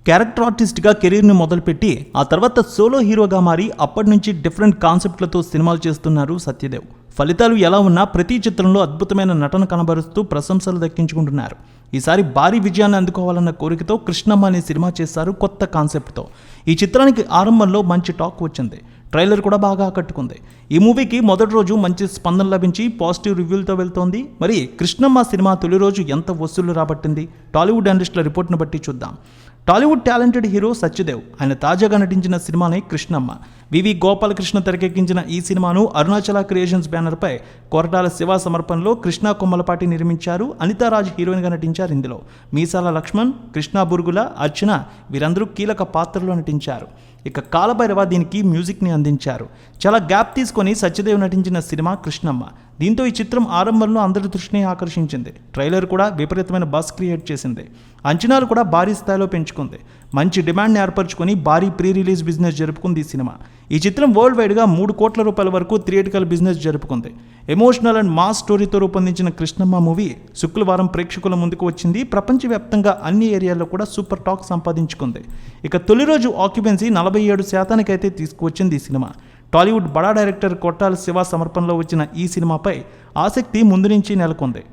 Character ఆర్టిస్ట్గా కెరీర్ని మొదలుపెట్టి ఆ తర్వాత సోలో హీరోగా మారి అప్పటి నుంచి డిఫరెంట్ కాన్సెప్ట్లతో సినిమాలు చేస్తున్నారు సత్యదేవ్. ఫలితాలు ఎలా ఉన్నా ప్రతి చిత్రంలో అద్భుతమైన నటన కనబరుస్తూ ప్రశంసలు దక్కించుకుంటున్నారు. ఈసారి భారీ విజయాన్ని అందుకోవాలన్న కోరికతో కృష్ణమ్మ అనే సినిమా చేశారు కొత్త కాన్సెప్ట్తో. ఈ చిత్రానికి ఆరంభంలో మంచి టాక్ వచ్చింది. ట్రైలర్ కూడా బాగా ఆకట్టుకుంది. ఈ మూవీకి మొదటి రోజు మంచి స్పందన లభించి పాజిటివ్ రివ్యూలతో వెళ్తోంది. మరి కృష్ణమ్మ సినిమా తొలి రోజు ఎంత వసూళ్లు రాబట్టింది? టాలీవుడ్ అనలిస్టుల రిపోర్ట్ను బట్టి చూద్దాం. Tollywood talented hero Satyadev. ఆయన తాజాగా నటించిన సినిమానే కృష్ణమ్మ. వివి గోపాలకృష్ణ తెరకెక్కించిన ఈ సినిమాను అరుణాచల క్రియేషన్స్ బ్యానర్పై కొరటాల శివ సమర్పణలో కృష్ణ కొమ్మలపాటి నిర్మించారు. అనితారాజ్ హీరోయిన్గా నటించారు. ఇందులో మీసాల లక్ష్మణ్, కృష్ణ బురుగుల, అర్చన వీరందరూ కీలక పాత్రలో నటించారు. ఇక కాలభైరవ దీనికి మ్యూజిక్ని అందించారు. చాలా గ్యాప్ తీసుకొని సత్యదేవ్ నటించిన సినిమా కృష్ణమ్మ. దీంతో ఈ చిత్రం ఆరంభంలో అందరి దృష్టిని ఆకర్షించింది. ట్రైలర్ కూడా విపరీతమైన బజ్ క్రియేట్ చేసింది. అంచనాలు కూడా భారీ స్థాయిలో పెంచుకుంది. మంచి డిమాండ్ని ఏర్పరచుకొని భారీ ప్రీ రిలీజ్ బిజినెస్ జరుపుకుంది ఈ సినిమా. ఈ చిత్రం వరల్డ్ వైడ్గా 3 కోట్ల రూపాయల వరకు థియేటికల్ బిజినెస్ జరుపుకుంది. ఎమోషనల్ అండ్ మాస్ స్టోరీతో రూపొందించిన కృష్ణమ్మ మూవీ శుక్రవారం ప్రేక్షకుల ముందుకు వచ్చింది. ప్రపంచవ్యాప్తంగా అన్ని ఏరియాల్లో కూడా సూపర్ టాక్ సంపాదించుకుంది. ఇక తొలి రోజు ఆక్యుపెన్సీ 47% అయితే తీసుకువచ్చింది ఈ సినిమా. టాలీవుడ్ బడా డైరెక్టర్ కొరటాల శివ సమర్పణలో వచ్చిన ఈ సినిమాపై ఆసక్తి ముందు నుంచి నెలకొంది.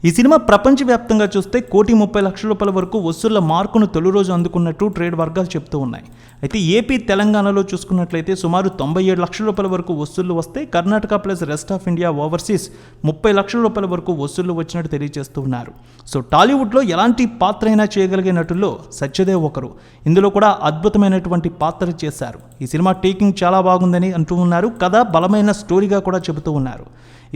ఈ సినిమా ప్రపంచవ్యాప్తంగా చూస్తే 1,30,00,000 రూపాయల వరకు వసూళ్ల మార్కును తొలి రోజు అందుకున్నట్టు ట్రేడ్ వర్గాలు చెప్తూ ఉన్నాయి. అయితే ఏపీ, తెలంగాణలో చూసుకున్నట్లయితే సుమారు 97 లక్షల రూపాయల వరకు వసూళ్లు వస్తే Karnataka plus rest of India overseas 30 లక్షల రూపాయల వరకు వసూళ్లు వచ్చినట్టు తెలియజేస్తూ ఉన్నారు. సో టాలీవుడ్లో ఎలాంటి పాత్ర అయినా చేయగలిగే నటుల్లో సత్యదేవ్ ఒకరు. ఇందులో కూడా అద్భుతమైనటువంటి పాత్ర చేశారు. ఈ సినిమా టేకింగ్ చాలా బాగుందని అంటూ ఉన్నారు. కథ బలమైన స్టోరీగా కూడా చెబుతూ ఉన్నారు.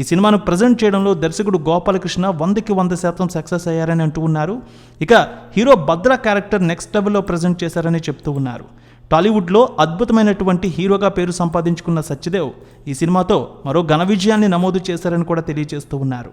ఈ సినిమాను ప్రజెంట్ చేయడంలో దర్శకుడు గోపాలకృష్ణ 100కి 100% సక్సెస్ అయ్యారని అంటూ ఉన్నారు. ఇక హీరో భద్ర క్యారెక్టర్ నెక్స్ట్ లెవెల్లో ప్రజెంట్ చేశారని చెప్తూ ఉన్నారు. టాలీవుడ్లో అద్భుతమైనటువంటి హీరోగా పేరు సంపాదించుకున్న సత్యదేవ్ ఈ సినిమాతో మరో ఘన విజయాన్ని నమోదు చేశారని కూడా తెలియజేస్తూ ఉన్నారు.